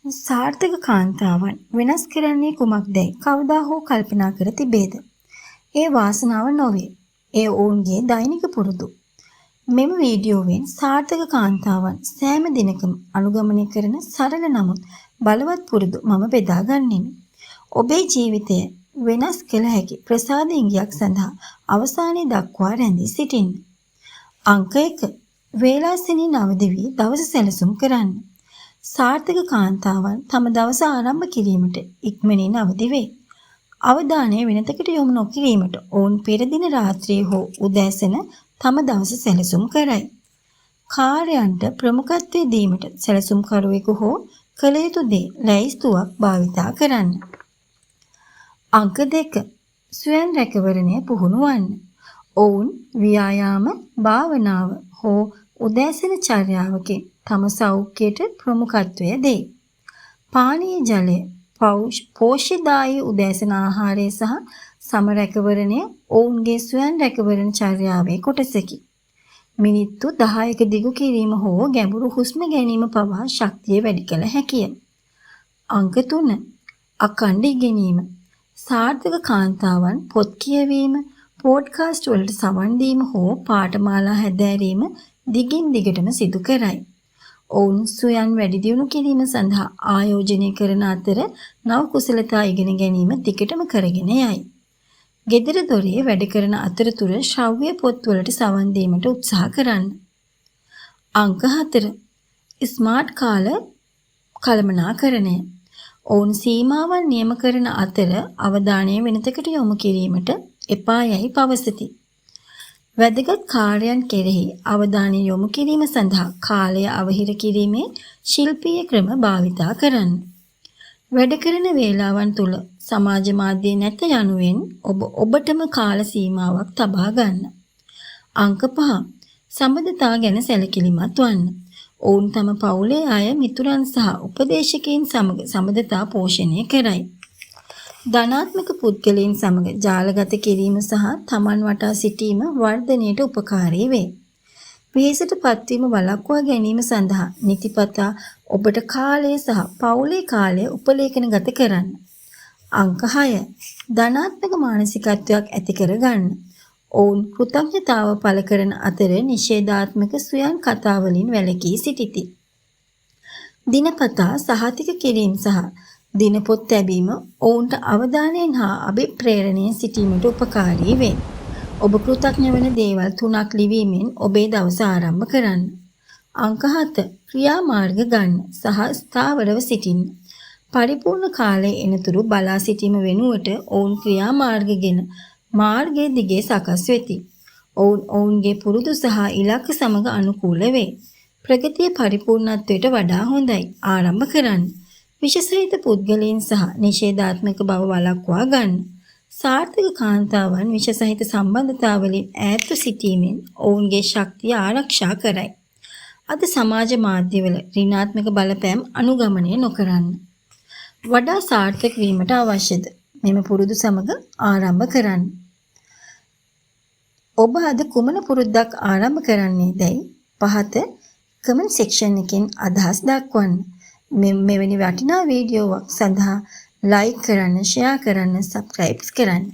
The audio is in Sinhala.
සාර්ථක කාන්තාවන් වෙනස් කරන්නේ කුමක්දයි කවදා හෝ කල්පනා කර තිබේද? ඒ වාසනාව නොවේ. ඒ ඔවුන්ගේ දෛනික පුරුදු. මෙම වීඩියෝවෙන් සාර්ථක කාන්තාවන් සෑම දිනකම අනුගමනය කරන සරල නමුත් බලවත් පුරුදු මම බෙදා ගන්නෙමි. ඔබේ ජීවිතය වෙනස් කළ හැකි ප්‍රසාද ඉඟියක් සඳහා අවසානයේ දක්වා රැඳී සිටින්න. අංක 1. වේලාසනින් අවදි වී දවස සැලසුම් කරන්න. සාර්ථක කාන්තාවන් තම දවස ආරම්භ කිරීමට ඉක්මනින් අවදි වේ. අවධානය වෙනතකට යොමු නොකිරීමට ඔවුන් පෙර දින රාත්‍රියේ හෝ උදෑසන තම දවස සැලසුම් කරයි. කාර්යයන්ට ප්‍රමුඛත්වය දීමට සැලසුම්කරුවෙකු හෝ කළ යුතු දේ ලැයිස්තුවක් භාවිතා කරන්න. අංක 2. ස්වයං රැකවරණය පුහුණු වන්න. ඔවුන් ව්‍යායාම, භාවනාව හෝ උදෑසන චර්යාවකින් තම සෞඛ්‍යයට ප්‍රමුඛත්වය දෙයි. පානීය ජලය, පෝෂ්‍යදායී උදෑසන ආහාරය සහ සම රැකවරණය ඔවුන්ගේ ස්වයං රැකවරණ චර්යාවේ කොටසකි. මිනිත්තු 10ක දිගු කිරීම හෝ ගැඹුරු හුස්ම ගැනීම පවා ශක්තිය වැඩි කළ හැකිය. අංක 3. අඛණ්ඩ ඉගෙනීම. සාර්ථක කාන්තාවන් පොත් කියවීම, පොඩ්කාස්ට් වලට සවන් දීම හෝ පාඨමාලා හැදෑරීම දිගින් දිගටම සිදු කරයි. ඔවුන් ස්වයං වැඩි දියුණු කිරීම සඳහා ආයෝජනය කරන අතර නව කුසලතා ඉගෙන ගැනීම දිගටම කරගෙන යයි. ගෙදර දොරේ වැඩ කරන අතරතුර ශ්‍රව්‍ය පොත්වලට සවන් දීමට උත්සාහ කරන්න. අංක 4. ස්මාර්ට් කාල කළමනාකරණය. ඔවුන් සීමාවන් නියම කරන අතර අවධානය වෙනතකට යොමු කිරීමට එපා යයි පවසති. වැදගත් කාර්යයන් කෙරෙහි අවධානය යොමු කිරීම සඳහා කාලය අවහිර කිරීමේ ශිල්පීය ක්‍රම භාවිතා කරන්න. වැඩ කරන වේලාවන් තුල සමාජ මාධ්‍ය නැත යනුවෙන් ඔබටම කාල සීමාවක් තබා ගන්න. අංක 5. සම්බන්ධතා ගැන සැලකිලිමත් වන්න. ඔවුන් තම පවුලේ අය, මිතුරන් සහ උපදේශකයන් සමග සම්බන්ධතා පෝෂණය කරයි. ධනාත්මක පුද්ගලයන් සමග ජාලගත කිරීම සහ තමන් වටා සිටීම වර්ධනයට උපකාරී වේ. වෙහෙසට පත්වීම වළක්වා ගැනීම සඳහා නිතිපතා ඔබට කාලය සහ පවුලේ කාලය උපලේඛනගත කරන්න. අංක 6. ධනාත්මක මානසිකත්වයක් ඇති කර ගන්න. ඔවුන් කෘතඥතාව පළ කරන අතර නිෂේධාත්මක ස්වයං කතාවලින් වැළකී සිටිති. දිනපතා සහතික කිරීම සහ දිනපොත් තැබීම ඔවුන්ට අවධානයෙන් හා අභිප්‍රේරණයෙන් සිටීමට උපකාරී වේ. ඔබ කෘතඥ වන දේවල් 3ක් ලිවීමෙන් ඔබේ දවස ආරම්භ කරන්න. අංක 7. ක්‍රියාමාර්ග ගන්න සහ ස්ථාවරව සිටින්න. පරිපූර්ණ කාලයේ එනතුරු බලා සිටීම වෙනුවට ඔවුන් ක්‍රියාමාර්ගගෙන මාර්ගයේ දිගේ සකස් වෙති. ඔවුන්ගේ පුරුදු සහ ඉලක්ක සමග අනුකූල වේ. ප්‍රගතිය පරිපූර්ණත්වයට වඩා හොඳයි. ආරම්භ කරන්න. විශේෂිත පුද්ගලයන් සහ නිෂේධාත්මක බව වළක්වා ගන්න. සාර්ථක කාන්තාවන් විශේෂිත සම්බන්ධතාවලින් ඈත්ව සිටීමෙන් ඔවුන්ගේ ශක්තිය ආරක්ෂා කරයි. අද සමාජ මාධ්‍යවල ඍණාත්මක බලපෑම් අනුගමනය නොකරන්න. වඩා සාර්ථක වීමට අවශ්‍යද? මෙම පුරුදු සමග ආරම්භ කරන්න. ඔබ අද කුමන පුරුද්දක් ආරම්භ කරන්නේ දැයි පහත කමෙන්ට් සෙක්ෂන් එකෙන් අදහස් දක්වන්න. මෙවැනි වටිනා වීඩියෝවක් සඳහා ලයික් කරන්න, ෂෙයා කරන්න, සබ්ස්ක්‍රයිබ් කරන්න.